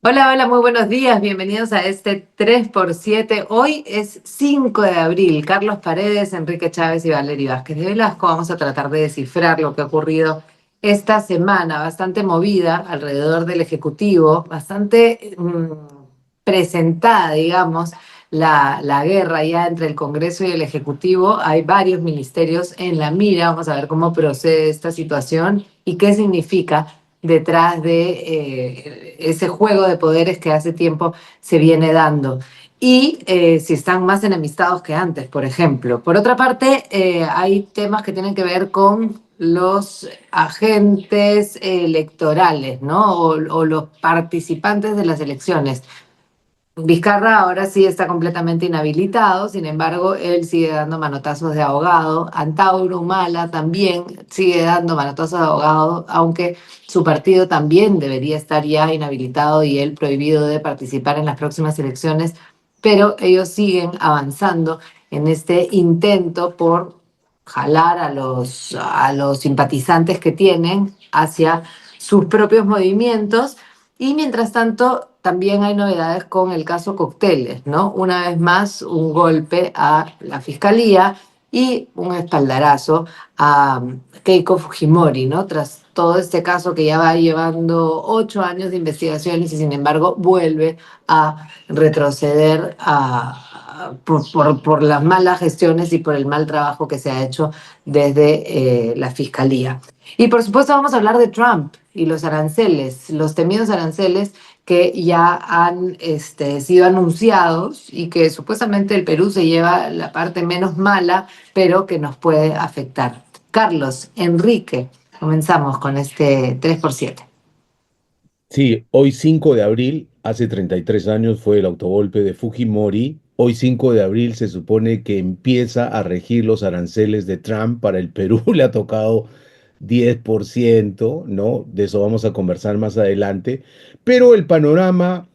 Hola, hola, muy buenos días. Bienvenidos a este 3x7. Hoy es 5 de abril. Carlos Paredes, Enrique Chávez y Valery Vázquez de Velasco. Vamos a tratar de descifrar lo que ha ocurrido esta semana, bastante movida alrededor del Ejecutivo, bastante presentada, digamos, la guerra ya entre el Congreso y el Ejecutivo. Hay varios ministerios en la mira. Vamos a ver cómo procede esta situación y qué significa detrás de ese juego de poderes que hace tiempo se viene dando. Y si están más enemistados que antes, por ejemplo. Por otra parte, hay temas que tienen que ver con los agentes electorales, ¿no? O los participantes de las elecciones. Vizcarra ahora sí está completamente inhabilitado, sin embargo, él sigue dando manotazos de ahogado. Antauro Humala también sigue dando manotazos de ahogado, aunque su partido también debería estar ya inhabilitado y él prohibido de participar en las próximas elecciones, pero ellos siguen avanzando en este intento por jalar a los simpatizantes que tienen hacia sus propios movimientos. Y mientras tanto, también hay novedades con el caso Cocteles, ¿no? Una vez más, un golpe a la fiscalía y un espaldarazo a Keiko Fujimori, ¿no? Tras todo este caso que ya va llevando 8 años de investigaciones y sin embargo vuelve a retroceder por las malas gestiones y por el mal trabajo que se ha hecho desde la fiscalía. Y por supuesto vamos a hablar de Trump y los aranceles, los temidos aranceles que ya han sido anunciados y que supuestamente el Perú se lleva la parte menos mala, pero que nos puede afectar. Carlos, Enrique, comenzamos con este 3x7. Sí, hoy 5 de abril, hace 33 años fue el autogolpe de Fujimori. Hoy 5 de abril se supone que empieza a regir los aranceles de Trump para el Perú. Le ha tocado 10%, ¿no? De eso vamos a conversar más adelante. Pero el panorama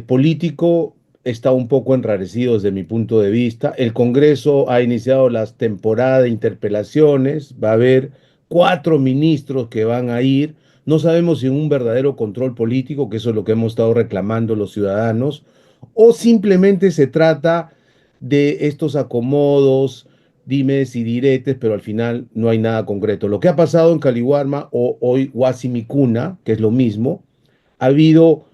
político está un poco enrarecido desde mi punto de vista. El Congreso ha iniciado las temporadas de interpelaciones, va a haber 4 ministros que van a ir. No sabemos si en un verdadero control político, que eso es lo que hemos estado reclamando los ciudadanos, o simplemente se trata de estos acomodos, dimes y diretes, pero al final no hay nada concreto. Lo que ha pasado en Caliwarma o hoy Huasimicuna, que es lo mismo, ha habido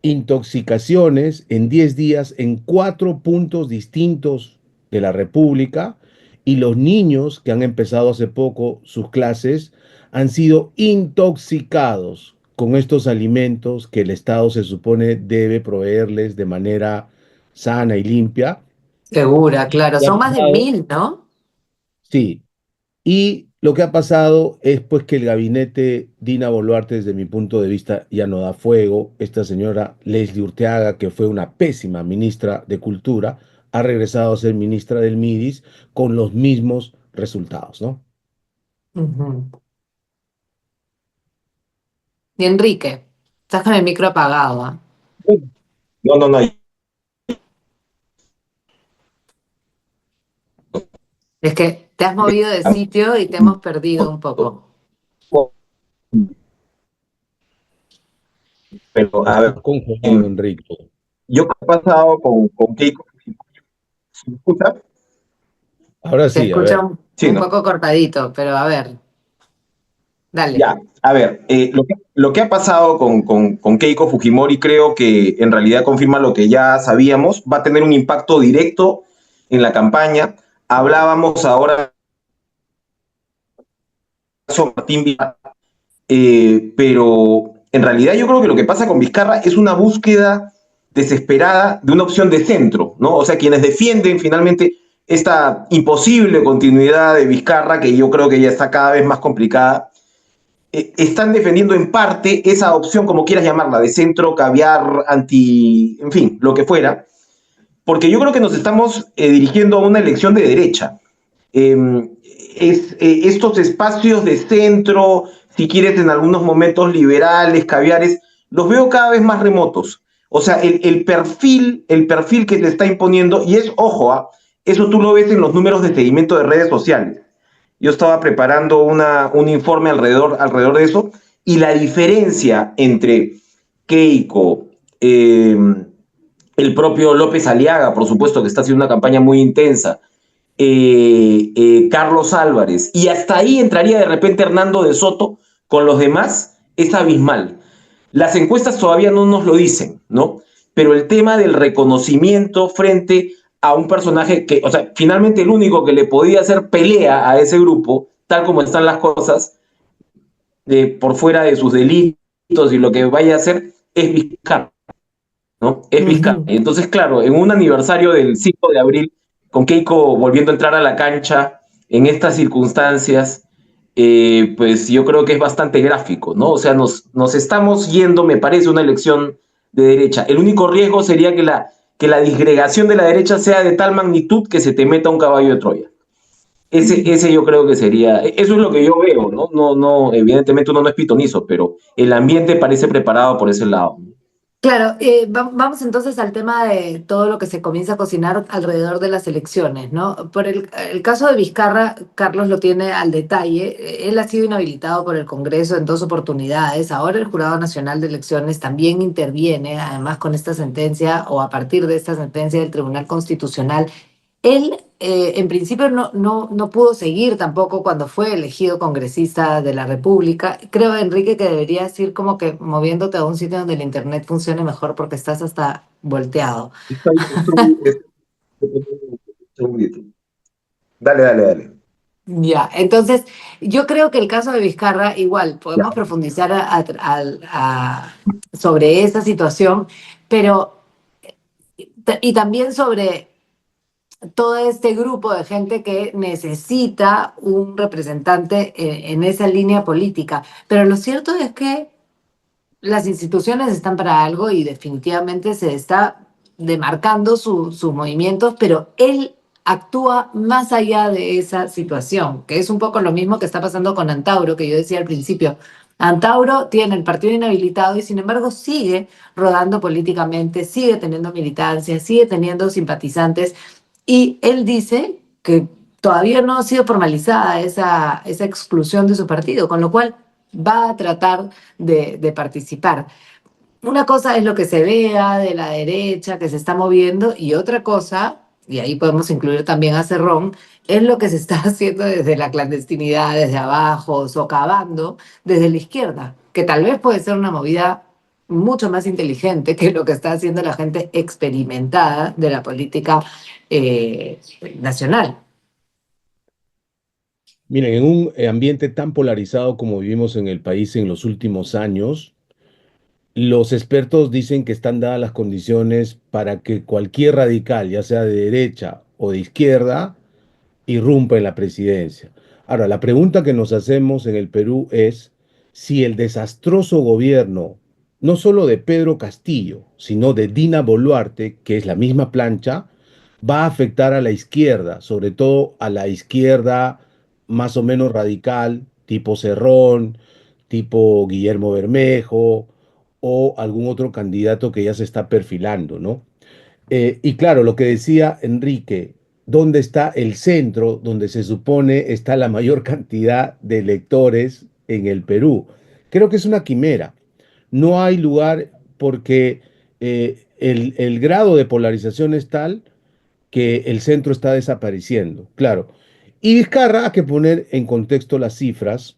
intoxicaciones en 10 días en 4 puntos distintos de la República, y los niños que han empezado hace poco sus clases han sido intoxicados con estos alimentos que el Estado se supone debe proveerles de manera sana y limpia. Segura, claro, Y ha son más de pasado, 1000, ¿no? sí, y lo que ha pasado es pues que el gabinete Dina Boluarte, desde mi punto de vista, ya no da fuego. Esta señora Leslie Urteaga, que fue una pésima ministra de Cultura, ha regresado a ser ministra del MIDIS con los mismos resultados, ¿no? Ujú. Y Enrique, estás con el micro apagado, ¿ah? No, no, no. Es que te has movido de sitio y te hemos perdido un poco. Pero, a Está ver, congelado, Enrique. yo qué ha pasado con Keiko. ¿Se me escucha? Ahora Se sí, a escucha ver. Sí, un ¿no? poco cortadito, pero a ver, dale. Ya, a ver, lo que ha pasado con Keiko Fujimori creo que en realidad confirma lo que ya sabíamos, va a tener un impacto directo en la campaña. Hablábamos ahora sobre Martín Vizcarra, pero en realidad yo creo que lo que pasa con Vizcarra es una búsqueda desesperada de una opción de centro, ¿no? O sea, quienes defienden finalmente esta imposible continuidad de Vizcarra, que yo creo que ya está cada vez más complicada, están defendiendo en parte esa opción, como quieras llamarla, de centro, caviar, anti, en fin, lo que fuera, porque yo creo que nos estamos dirigiendo a una elección de derecha. Eh, Estos espacios de centro, si quieres en algunos momentos liberales, caviares, los veo cada vez más remotos. O sea, el perfil que se está imponiendo, y es, ojo, eso tú lo ves en los números de seguimiento de redes sociales. Yo estaba preparando un informe alrededor de eso, y la diferencia entre Keiko, eh, el propio López Aliaga, por supuesto, que está haciendo una campaña muy intensa, Carlos Álvarez, y hasta ahí entraría de repente Hernando de Soto, con los demás es abismal. Las encuestas todavía no nos lo dicen, ¿no? Pero el tema del reconocimiento frente a un personaje que, o sea, finalmente el único que le podía hacer pelea a ese grupo, tal como están las cosas, por fuera de sus delitos y lo que vaya a hacer, es Vizcarra, ¿no? Es Vizcarra. Ujú. Y entonces, claro, en un aniversario del 5 de abril, con Keiko volviendo a entrar a la cancha en estas circunstancias, pues yo creo que es bastante gráfico, ¿no? O sea, nos estamos yendo, me parece, una elección de derecha. El único riesgo sería que la disgregación de la derecha sea de tal magnitud que se te meta un caballo de Troya. Ese yo creo que sería, eso es lo que yo veo, ¿no? No, evidentemente uno no es pitonizo, pero el ambiente parece preparado por ese lado. Claro, vamos entonces al tema de todo lo que se comienza a cocinar alrededor de las elecciones, ¿no? Por el caso de Vizcarra, Carlos lo tiene al detalle. Él ha sido inhabilitado por el Congreso en dos oportunidades. Ahora el Jurado Nacional de Elecciones también interviene, además con esta sentencia o a partir de esta sentencia del Tribunal Constitucional. Él, en principio, no pudo seguir tampoco cuando fue elegido congresista de la República. Creo, Enrique, que deberías ir como que moviéndote a un sitio donde el internet funcione mejor porque estás hasta volteado. Dale, dale, dale. Ya, entonces yo creo que el caso de Vizcarra, igual, Ya. podemos profundizar sobre esa situación, pero y también sobre todo este grupo de gente que necesita un representante en esa línea política. Pero lo cierto es que las instituciones están para algo y definitivamente se está demarcando sus movimientos, pero él actúa más allá de esa situación, que es un poco lo mismo que está pasando con Antauro, que yo decía al principio. Antauro tiene el partido inhabilitado y sin embargo sigue rodando políticamente, sigue teniendo militancia, sigue teniendo simpatizantes y él dice que todavía no ha sido formalizada esa exclusión de su partido, con lo cual va a tratar de participar. Una cosa es lo que se vea de la derecha que se está moviendo y otra cosa, y ahí podemos incluir también a Cerrón, es lo que se está haciendo desde la clandestinidad, desde abajo, socavando desde la izquierda, que tal vez puede ser una movida mucho más inteligente que lo que está haciendo la gente experimentada de la política nacional. Miren, en un ambiente tan polarizado como vivimos en el país en los últimos años, los expertos dicen que están dadas las condiciones para que cualquier radical, ya sea de derecha o de izquierda, irrumpa en la presidencia. Ahora, la pregunta que nos hacemos en el Perú es si el desastroso gobierno, no solo de Pedro Castillo, sino de Dina Boluarte, que es la misma plancha, va a afectar a la izquierda, sobre todo a la izquierda más o menos radical, tipo Cerrón, tipo Guillermo Bermejo o algún otro candidato que ya se está perfilando, ¿no? Y claro, lo que decía Enrique, ¿dónde está el centro donde se supone está la mayor cantidad de electores en el Perú? Creo que es una quimera. No hay lugar porque el grado de polarización es tal que el centro está desapareciendo, claro. Y Vizcarra, hay que poner en contexto las cifras,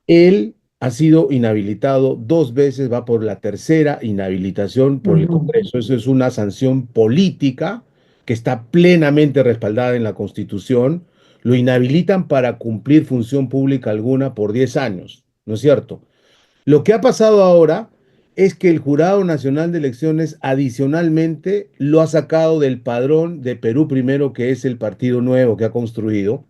él ha sido inhabilitado dos veces, va por la tercera inhabilitación por el Ujú. Congreso. Eso es una sanción política que está plenamente respaldada en la Constitución. Lo inhabilitan para cumplir función pública alguna por 10 años, ¿no es cierto? Lo que ha pasado ahora es que el Jurado Nacional de Elecciones adicionalmente lo ha sacado del padrón de Perú Primero, que es el partido nuevo que ha construido,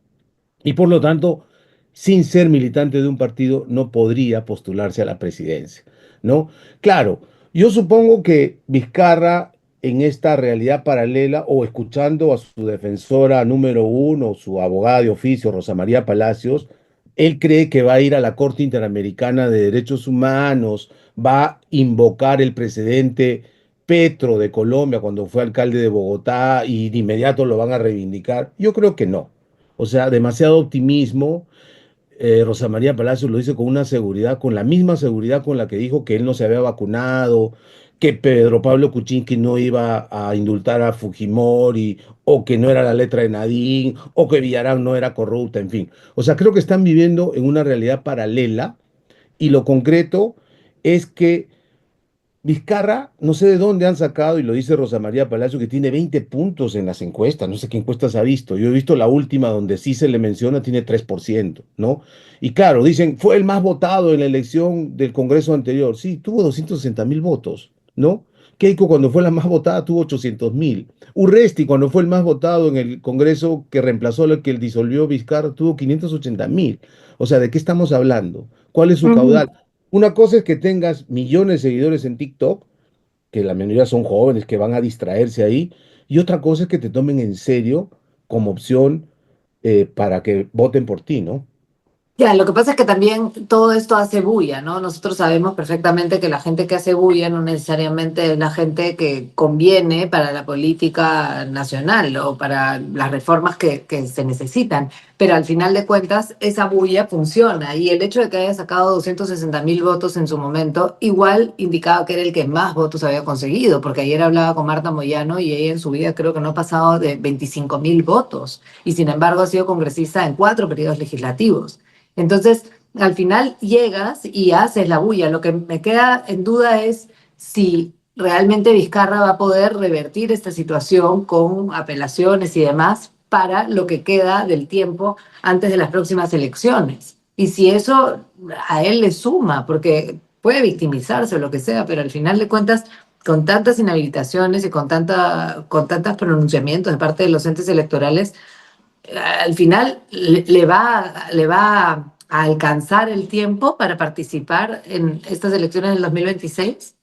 y por lo tanto, sin ser militante de un partido, no podría postularse a la presidencia, ¿no? Claro, yo supongo que Vizcarra en esta realidad paralela o escuchando a su defensora número uno, su abogada de oficio, Rosa María Palacios, él cree que va a ir a la Corte Interamericana de Derechos Humanos, va a invocar el precedente Petro de Colombia cuando fue alcalde de Bogotá y de inmediato lo van a reivindicar. Yo creo que no. O sea, demasiado optimismo. Rosa María Palacios lo dice con una seguridad, con la misma seguridad con la que dijo que él no se había vacunado, que Pedro Pablo Kuczynski no iba a indultar a Fujimori, o que no era la letra de Nadine, o que Villarán no era corrupta, en fin. O sea, creo que están viviendo en una realidad paralela y lo concreto es que Vizcarra, no sé de dónde han sacado, y lo dice Rosa María Palacio, que tiene 20 puntos en las encuestas. No sé qué encuestas ha visto. Yo he visto la última donde sí se le menciona, tiene 3%, ¿no? Y claro, dicen, fue el más votado en la elección del Congreso anterior. Sí, tuvo 260.000 votos, ¿no? Keiko, cuando fue la más votada, tuvo 800.000. Urresti, cuando fue el más votado en el Congreso que reemplazó al que él disolvió Vizcarra, tuvo 580.000. O sea, ¿de qué estamos hablando? ¿Cuál es su caudal? Ujú. Una cosa es que tengas millones de seguidores en TikTok, que la mayoría son jóvenes que van a distraerse ahí, y otra cosa es que te tomen en serio como opción para que voten por ti, ¿no? Ya, lo que pasa es que también todo esto hace bulla, ¿no? Nosotros sabemos perfectamente que la gente que hace bulla no necesariamente es la gente que conviene para la política nacional o para las reformas que se necesitan, pero al final de cuentas esa bulla funciona y el hecho de que haya sacado 260.000 votos en su momento igual indicaba que era el que más votos había conseguido, porque ayer hablaba con Marta Moyano y ella en su vida creo que no ha pasado de 25.000 votos y sin embargo ha sido congresista en 4 periodos legislativos. Entonces, al final llegas y haces la bulla. Lo que me queda en duda es si realmente Vizcarra va a poder revertir esta situación con apelaciones y demás para lo que queda del tiempo antes de las próximas elecciones. Y si eso a él le suma, porque puede victimizarse o lo que sea, pero al final de cuentas, con tantas inhabilitaciones y con tantos pronunciamientos de parte de los entes electorales, al final le va a alcanzar el tiempo para participar en estas elecciones del 2026.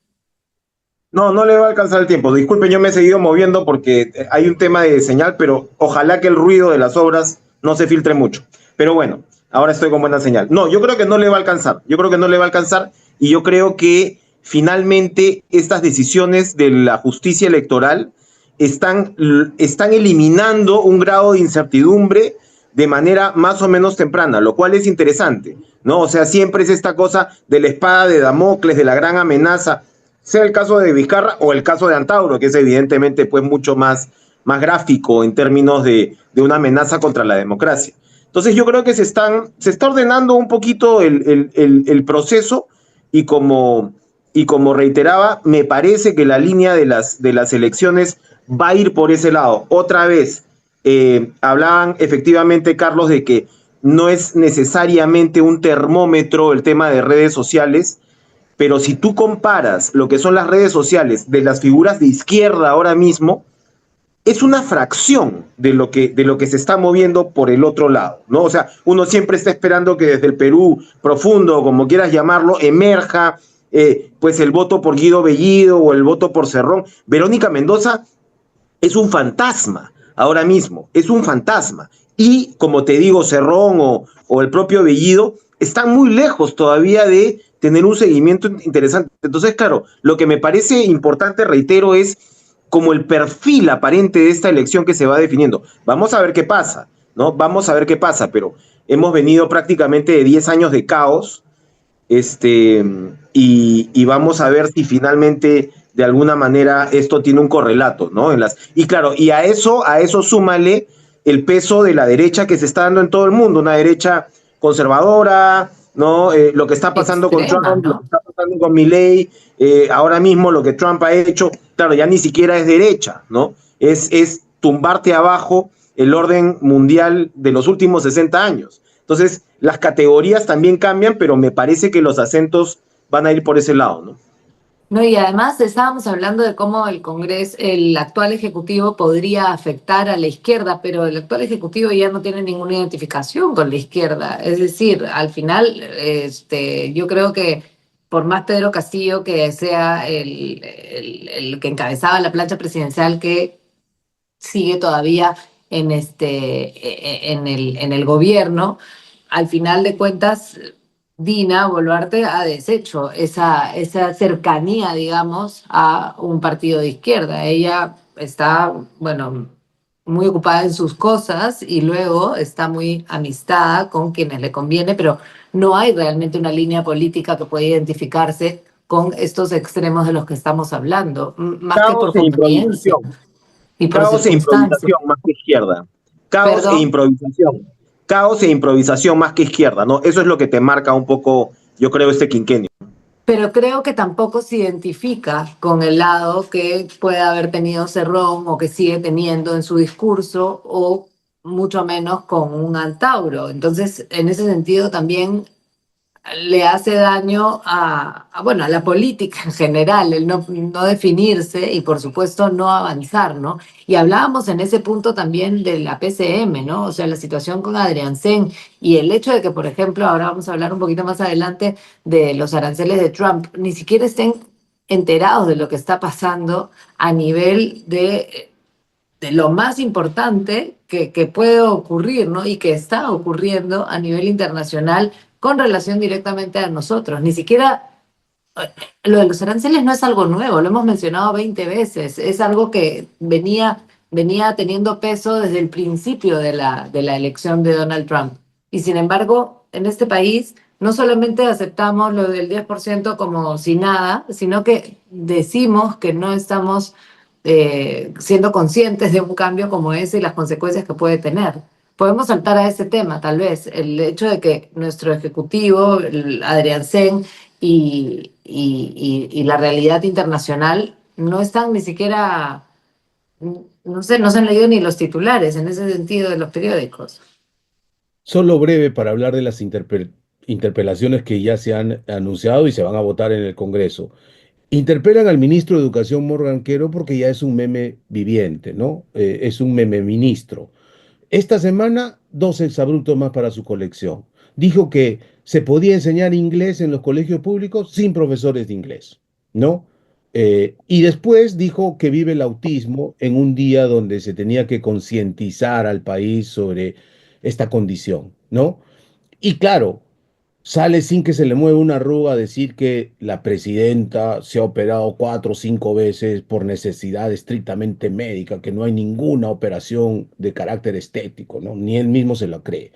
No, no le va a alcanzar el tiempo. Disculpen, yo me he seguido moviendo porque hay un tema de señal, pero ojalá que el ruido de las obras no se filtre mucho. Pero bueno, ahora estoy con buena señal. No, yo creo que no le va a alcanzar. Yo creo que no le va a alcanzar y yo creo que finalmente estas decisiones de la justicia electoral están eliminando un grado de incertidumbre de manera más o menos temprana, lo cual es interesante, ¿no? O sea, siempre es esta cosa de la espada de Damocles, de la gran amenaza, sea el caso de Vizcarra o el caso de Antauro, que es evidentemente pues mucho más gráfico en términos de una amenaza contra la democracia. Entonces yo creo que se está ordenando un poquito el proceso y como reiteraba, me parece que la línea de las elecciones va a ir por ese lado. Otra vez, hablaban efectivamente, Carlos, de que no es necesariamente un termómetro el tema de redes sociales, pero si tú comparas lo que son las redes sociales de las figuras de izquierda ahora mismo, es una fracción de lo que se está moviendo por el otro lado, ¿no? O sea, uno siempre está esperando que desde el Perú profundo, como quieras llamarlo, emerja pues el voto por Guido Bellido o el voto por Cerrón. Verónica Mendoza es un fantasma ahora mismo, es un fantasma. Y como te digo, Cerrón o el propio Bellido están muy lejos todavía de tener un seguimiento interesante. Entonces, claro, lo que me parece importante, reitero, es como el perfil aparente de esta elección que se va definiendo. Vamos a ver qué pasa, ¿no? Vamos a ver qué pasa, pero hemos venido prácticamente de 10 años de caos, y vamos a ver si finalmente de alguna manera esto tiene un correlato, ¿no? Y claro, y a eso súmale el peso de la derecha que se está dando en todo el mundo, una derecha conservadora, ¿no? Lo que está pasando con Extrema, Trump, lo que ¿no? está pasando con Milley, ahora mismo lo que Trump ha hecho, claro, ya ni siquiera es derecha, ¿no? Es tumbarte abajo el orden mundial de los últimos 60 años. Entonces, las categorías también cambian, pero me parece que los acentos van a ir por ese lado, ¿no? No, y además estábamos hablando de cómo el Congreso, el actual Ejecutivo podría afectar a la izquierda, pero el actual Ejecutivo ya no tiene ninguna identificación con la izquierda. Es decir, al final, yo creo que por más Pedro Castillo que sea el que encabezaba la plancha presidencial que sigue todavía en el gobierno, al final de cuentas, Dina Boluarte ha deshecho esa cercanía, digamos, a un partido de izquierda. Ella está, bueno, muy ocupada en sus cosas y luego está muy amistada con quienes le conviene, pero no hay realmente una línea política que pueda identificarse con estos extremos de los que estamos hablando, más que por Caos e conveniencia improvisación. y por Caos e circunstancia. improvisación más que izquierda. Caos e Perdón, improvisación. Caos e improvisación más que izquierda, ¿no? Eso es lo que te marca un poco, yo creo, este quinquenio. pero creo que tampoco se identifica con el lado que puede haber tenido Cerrón o que sigue teniendo en su discurso, o mucho menos con un Antauro. Entonces, en ese sentido también le hace daño bueno, a la política en general, el no definirse y por supuesto no avanzar, ¿no? Y hablábamos en ese punto también de la PCM, ¿no? O sea, la situación con Adrián Sen y el hecho de que, por ejemplo, ahora vamos a hablar un poquito más adelante de los aranceles de Trump, ni siquiera estén enterados de lo que está pasando a nivel de lo más importante que puede ocurrir, ¿no? Y que está ocurriendo a nivel internacional con relación directamente a nosotros. Ni siquiera lo de los aranceles no es algo nuevo, lo hemos mencionado 20 veces, es algo que venía teniendo peso desde el principio de la elección de Donald Trump. Y sin embargo, en este país no solamente aceptamos lo del 10% como si nada, sino que decimos que no estamos siendo conscientes de un cambio como ese y las consecuencias que puede tener. Podemos saltar a ese tema, tal vez, el hecho de que nuestro ejecutivo, Adrián Sen, y la realidad internacional no están ni siquiera, no sé, no se han leído ni los titulares en ese sentido de los periódicos. Solo breve para hablar de las interpelaciones que ya se han anunciado y se van a votar en el Congreso. Interpelan al ministro de Educación Morgan Quero porque ya es un meme viviente, ¿no? Es un meme ministro. Esta semana, dos exabruptos más para su colección. Dijo que se podía enseñar inglés en los colegios públicos sin profesores de inglés, ¿no? Y después dijo que vive el autismo en un día donde se tenía que concientizar al país sobre esta condición, ¿no? Y claro, sale sin que se le mueva una arruga a decir que la presidenta se ha operado 4 o 5 veces por necesidad estrictamente médica, que no hay ninguna operación de carácter estético, ¿no? Ni él mismo se lo cree.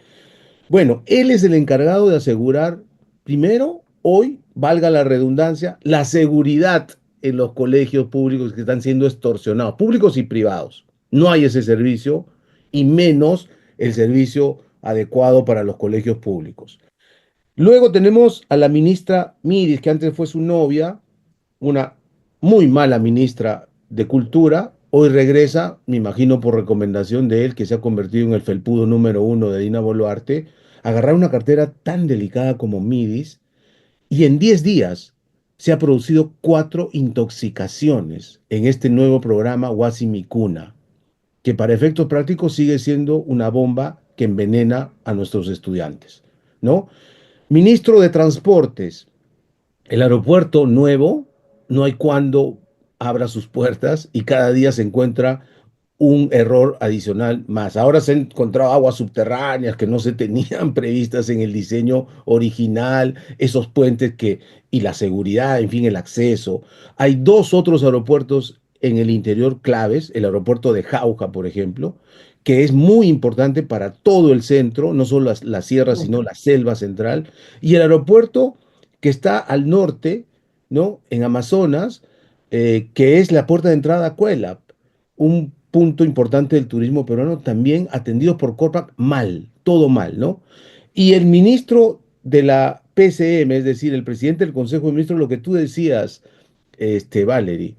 Bueno, él es el encargado de asegurar, primero, hoy, valga la redundancia, la seguridad en los colegios públicos que están siendo extorsionados, públicos y privados. No hay ese servicio y menos el servicio adecuado para los colegios públicos. Luego tenemos a la ministra Miris, que antes fue su novia, una muy mala ministra de Cultura. Hoy regresa, me imagino por recomendación de él, que se ha convertido en el felpudo número uno de Dina Boluarte, a agarrar una cartera tan delicada como Midis, y en 10 días se ha producido 4 intoxicaciones en este nuevo programa Huasimicuna, que para efectos prácticos sigue siendo una bomba que envenena a nuestros estudiantes, ¿no? Ministro de Transportes, el aeropuerto nuevo, no hay cuándo abra sus puertas y cada día se encuentra un error adicional más. Ahora se han encontrado aguas subterráneas que no se tenían previstas en el diseño original, esos puentes y la seguridad, en fin, el acceso. Hay dos otros aeropuertos en el interior claves, el aeropuerto de Jauja, por ejemplo, que es muy importante para todo el centro, no solo la sierra, sino la selva central, y el aeropuerto que está al norte, ¿no? En Amazonas, que es la puerta de entrada a Cuelap, un punto importante del turismo peruano, también atendido por Corpac mal, todo mal, ¿no? Y el ministro de la PCM, es decir, el presidente del Consejo de Ministros, lo que tú decías, Valerie,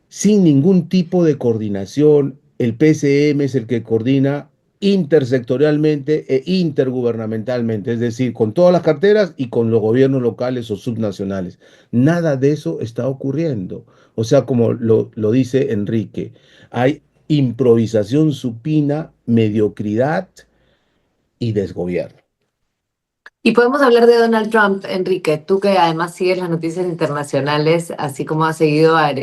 sin ningún tipo de coordinación, el PCM es el que coordina intersectorialmente e intergubernamentalmente, es decir, con todas las carteras y con los gobiernos locales o subnacionales. Nada de eso está ocurriendo. O sea, como lo dice Enrique, hay improvisación supina, mediocridad y desgobierno. Y podemos hablar de Donald Trump, Enrique, tú que además sigues las noticias internacionales, así como has seguido a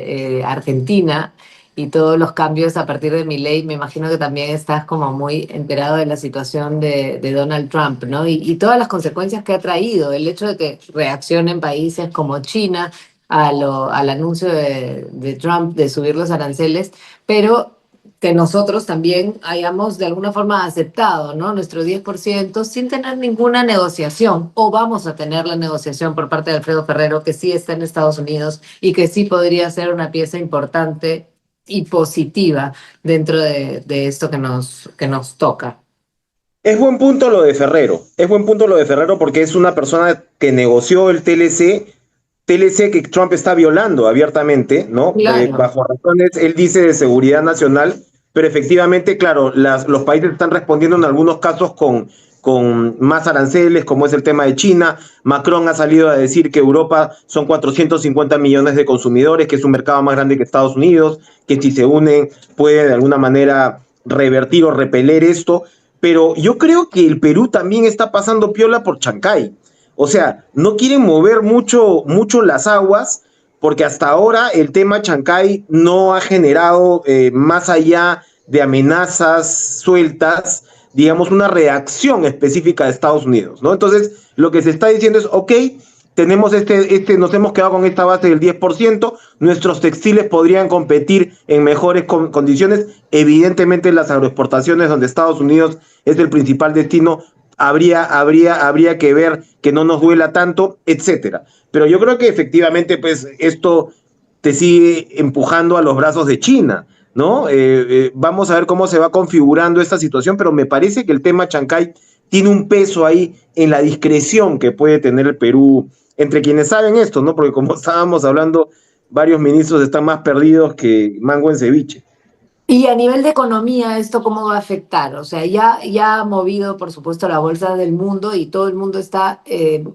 Argentina y todos los cambios a partir de Milei, me imagino que también estás como muy enterado de la situación de Donald Trump, ¿no? Y todas las consecuencias que ha traído, el hecho de que reaccionen países como China al anuncio de Trump de subir los aranceles, pero que nosotros también hayamos de alguna forma aceptado, ¿no? Nuestro 10% sin tener ninguna negociación, o vamos a tener la negociación por parte de Alfredo Ferrero, que sí está en Estados Unidos y que sí podría ser una pieza importante y positiva dentro de esto que nos toca. Es buen punto lo de Ferrero, es buen punto lo de Ferrero porque es una persona que negoció el TLC que Trump está violando abiertamente, ¿no? Claro. Bajo razones, él dice de seguridad nacional, pero efectivamente, claro, los países están respondiendo en algunos casos con más aranceles, como es el tema de China. Macron ha salido a decir que Europa son 450 millones de consumidores, que es un mercado más grande que Estados Unidos, que si se unen puede de alguna manera revertir o repeler esto. Pero yo creo que el Perú también está pasando piola por Chancay. O sea, no quieren mover mucho las aguas, porque hasta ahora el tema Chancay no ha generado, más allá de amenazas sueltas, digamos, una reacción específica de Estados Unidos, ¿no? Entonces, lo que se está diciendo es, ok, tenemos nos hemos quedado con esta base del 10%, nuestros textiles podrían competir en mejores condiciones, evidentemente las agroexportaciones donde Estados Unidos es el principal destino, habría que ver que no nos duela tanto, etcétera. Pero yo creo que efectivamente, pues, esto te sigue empujando a los brazos de China, ¿no? Vamos a ver cómo se va configurando esta situación, pero me parece que el tema Chancay tiene un peso ahí en la discreción que puede tener el Perú entre quienes saben esto, ¿no? Porque como estábamos hablando, varios ministros están más perdidos que mango en ceviche. Y a nivel de economía, ¿esto cómo va a afectar? O sea, ya ha movido, por supuesto, la bolsa del mundo y todo el mundo está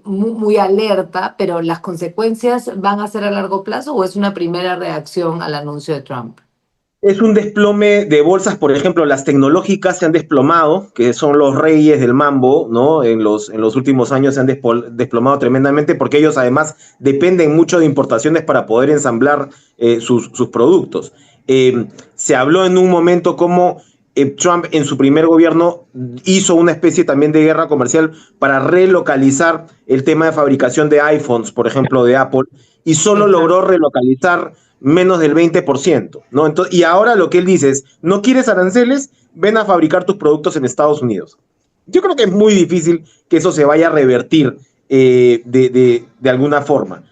muy alerta, pero ¿las consecuencias van a ser a largo plazo o es una primera reacción al anuncio de Trump? Es un desplome de bolsas, por ejemplo, las tecnológicas se han desplomado, que son los reyes del mambo, ¿no? En los últimos años se han desplomado tremendamente porque ellos además dependen mucho de importaciones para poder ensamblar sus productos. Se habló en un momento como Trump en su primer gobierno hizo una especie también de guerra comercial para relocalizar el tema de fabricación de iPhones, por ejemplo, de Apple, y solo logró relocalizar menos del 20%, ¿no? Entonces, y ahora lo que él dice es, ¿no quieres aranceles? Ven a fabricar tus productos en Estados Unidos. Yo creo que es muy difícil que eso se vaya a revertir de alguna forma.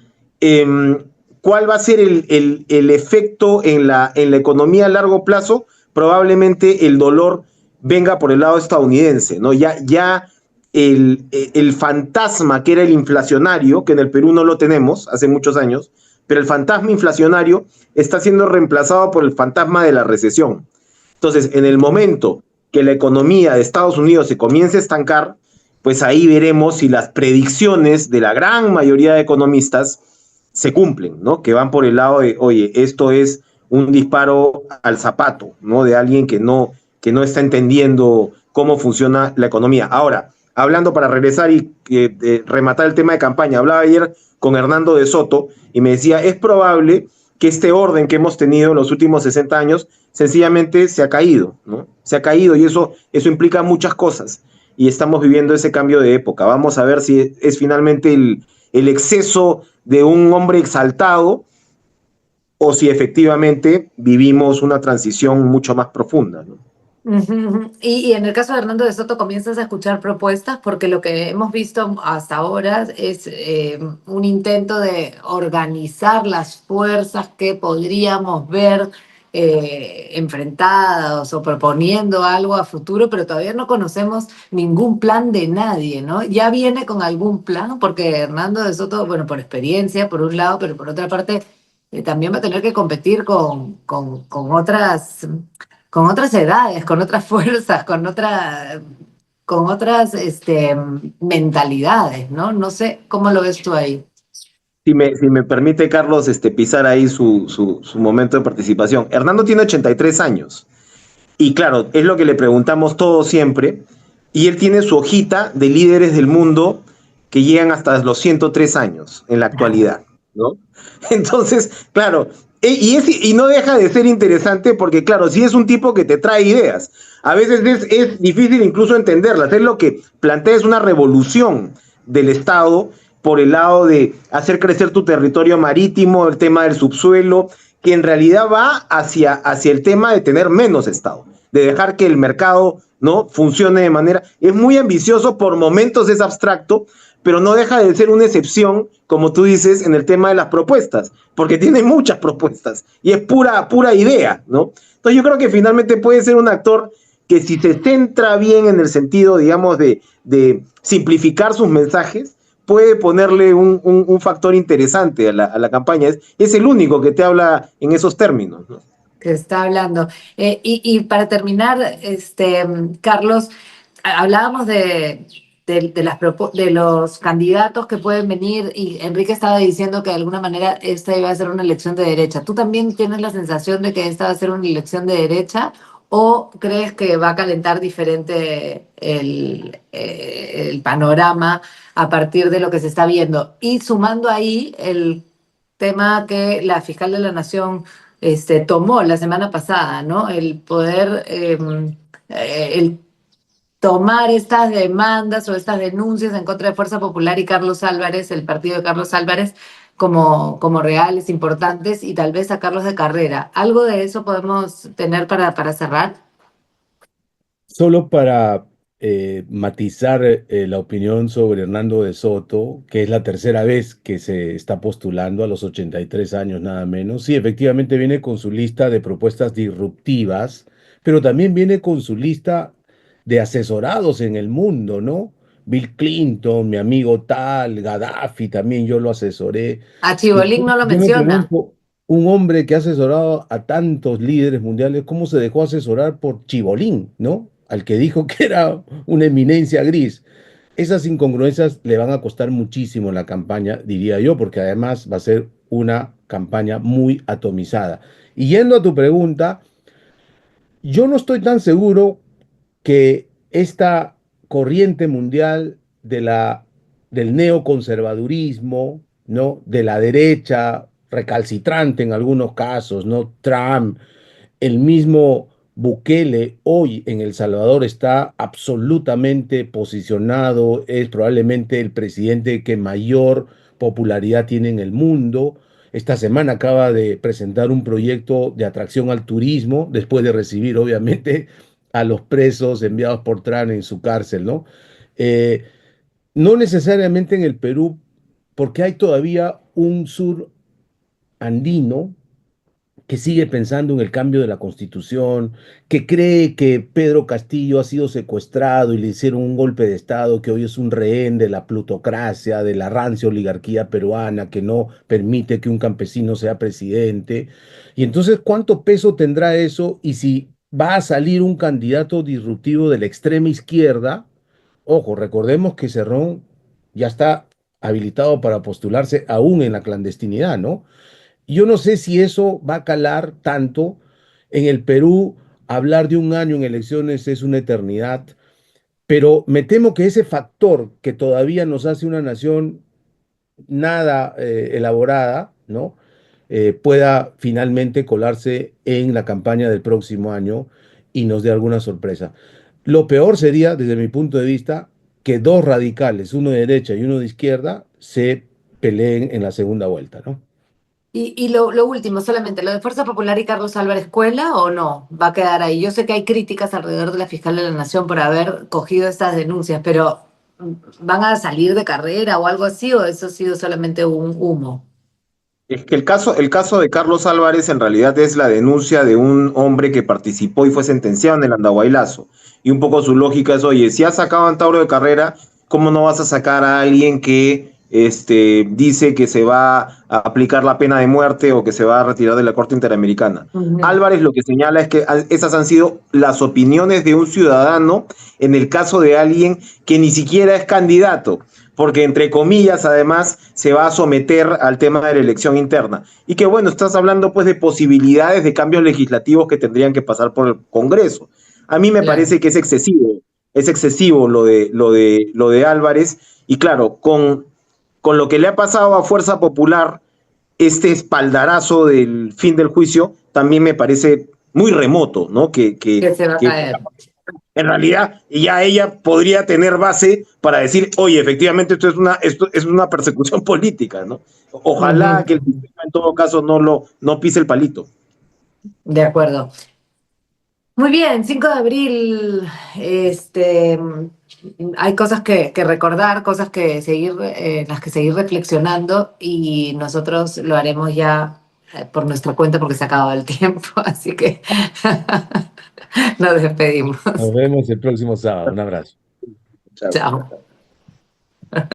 ¿Cuál va a ser el efecto en la economía a largo plazo? Probablemente el dolor venga por el lado estadounidense, ¿no? Ya el fantasma que era el inflacionario, que en el Perú no lo tenemos hace muchos años, pero el fantasma inflacionario está siendo reemplazado por el fantasma de la recesión. Entonces, en el momento que la economía de Estados Unidos se comience a estancar, pues ahí veremos si las predicciones de la gran mayoría de economistas se cumplen, ¿no? Que van por el lado de, oye, esto es un disparo al zapato, ¿no? De alguien que no está entendiendo cómo funciona la economía. Ahora, hablando para regresar y rematar el tema de campaña, hablaba ayer con Hernando de Soto y me decía, es probable que este orden que hemos tenido en los últimos 60 años sencillamente se ha caído, ¿no? Se ha caído y eso implica muchas cosas y estamos viviendo ese cambio de época. Vamos a ver si es finalmente el exceso de un hombre exaltado o si efectivamente vivimos una transición mucho más profunda, ¿no? Y en el caso de Hernando de Soto comienzas a escuchar propuestas porque lo que hemos visto hasta ahora es un intento de organizar las fuerzas que podríamos ver enfrentadas o proponiendo algo a futuro, pero todavía no conocemos ningún plan de nadie, ¿no? Ya viene con algún plan porque Hernando de Soto, bueno, por experiencia, por un lado, pero por otra parte también va a tener que competir con otras edades, con otras fuerzas, con otras mentalidades, ¿no? No sé cómo lo ves tú ahí. Si me permite, Carlos, pisar ahí su momento de participación. Hernando tiene 83 años. Y claro, es lo que le preguntamos todos siempre. Y él tiene su hojita de líderes del mundo que llegan hasta los 103 años en la actualidad, ¿no? Entonces, claro, y no deja de ser interesante porque, claro, sí es un tipo que te trae ideas. A veces es difícil incluso entenderlas. Es lo que plantea es una revolución del Estado por el lado de hacer crecer tu territorio marítimo, el tema del subsuelo, que en realidad va hacia el tema de tener menos Estado, de dejar que el mercado, ¿no?, funcione de manera... Es muy ambicioso, por momentos es abstracto, pero no deja de ser una excepción, como tú dices, en el tema de las propuestas, porque tiene muchas propuestas y es pura idea, ¿no? Entonces yo creo que finalmente puede ser un actor que, si se centra bien en el sentido, digamos, de simplificar sus mensajes, puede ponerle un factor interesante a la campaña. Es el único que te habla en esos términos, ¿no? Que está hablando. Y para terminar, Carlos, hablábamos de los candidatos que pueden venir, y Enrique estaba diciendo que de alguna manera esta iba a ser una elección de derecha. ¿Tú también tienes la sensación de que esta va a ser una elección de derecha, o crees que va a calentar diferente el panorama a partir de lo que se está viendo? Y sumando ahí el tema que la fiscal de la Nación tomó la semana pasada, ¿no? El poder, el tomar estas demandas o estas denuncias en contra de Fuerza Popular y Carlos Álvarez, el partido de Carlos Álvarez, como reales, importantes, y tal vez sacarlos de carrera. ¿Algo de eso podemos tener para cerrar? Solo para matizar la opinión sobre Hernando de Soto, que es la tercera vez que se está postulando a los 83 años nada menos. Sí, efectivamente viene con su lista de propuestas disruptivas, pero también viene con su lista de asesorados en el mundo, ¿no? Bill Clinton, mi amigo tal, Gaddafi, también yo lo asesoré. A Y Chibolín no lo yo me menciona. pregunto, un hombre que ha asesorado a tantos líderes mundiales, ¿cómo se dejó asesorar por Chibolín, ¿no? Al que dijo que era una eminencia gris. Esas incongruencias le van a costar muchísimo en la campaña, diría yo, porque además va a ser una campaña muy atomizada. Y yendo a tu pregunta, yo no estoy tan seguro que esta corriente mundial del neoconservadurismo, ¿no? De la derecha recalcitrante en algunos casos, ¿no? Trump, el mismo Bukele hoy en El Salvador está absolutamente posicionado, es probablemente el presidente que mayor popularidad tiene en el mundo. Esta semana acaba de presentar un proyecto de atracción al turismo, después de recibir, obviamente, a los presos enviados por Trump en su cárcel, ¿no? Eh, no necesariamente en el Perú, porque hay todavía un sur andino que sigue pensando en el cambio de la Constitución, que cree que Pedro Castillo ha sido secuestrado y le hicieron un golpe de Estado, que hoy es un rehén de la plutocracia, de la rancia oligarquía peruana, que no permite que un campesino sea presidente. Y entonces, ¿cuánto peso tendrá eso? Y si va a salir un candidato disruptivo de la extrema izquierda, ojo, recordemos que Cerrón ya está habilitado para postularse aún en la clandestinidad, ¿no? Yo no sé si eso va a calar tanto. En el Perú, hablar de un año en elecciones es una eternidad, pero me temo que ese factor que todavía nos hace una nación nada elaborada, ¿no? Pueda finalmente colarse en la campaña del próximo año y nos dé alguna sorpresa. Lo peor sería, desde mi punto de vista, que dos radicales, uno de derecha y uno de izquierda, se peleen en la segunda vuelta, ¿no? Y lo último, solamente, ¿lo de Fuerza Popular y Carlos Álvarez cuela o no? Va a quedar ahí. Yo sé que hay críticas alrededor de la fiscal de la Nación por haber cogido estas denuncias, pero ¿van a salir de carrera o algo así, o eso ha sido solamente un humo? Es que el caso de Carlos Álvarez en realidad es la denuncia de un hombre que participó y fue sentenciado en el Andahuaylazo. Y un poco su lógica es, oye, si has sacado a Antauro de carrera, ¿cómo no vas a sacar a alguien que dice que se va a aplicar la pena de muerte o que se va a retirar de la Corte Interamericana? Ujú. Álvarez lo que señala es que esas han sido las opiniones de un ciudadano en el caso de alguien que ni siquiera es candidato, porque entre comillas además se va a someter al tema de la elección interna. Y que bueno, estás hablando pues de posibilidades de cambios legislativos que tendrían que pasar por el Congreso. A mí me Claro. parece que es excesivo lo de Álvarez, y claro, con lo que le ha pasado a Fuerza Popular, este espaldarazo del fin del juicio también me parece muy remoto, ¿no? Que se va a Que caer. en realidad, y ya ella podría tener base para decir, oye, efectivamente esto es una persecución política, ¿no? Ojalá que el sistema en todo caso no pise el palito. De acuerdo. Muy bien, 5 de abril, hay cosas que recordar, cosas que seguir, las que seguir reflexionando y nosotros lo haremos ya por nuestra cuenta porque se ha acabado el tiempo, así que nos despedimos. Nos vemos el próximo sábado. Un abrazo. Chao. Chao.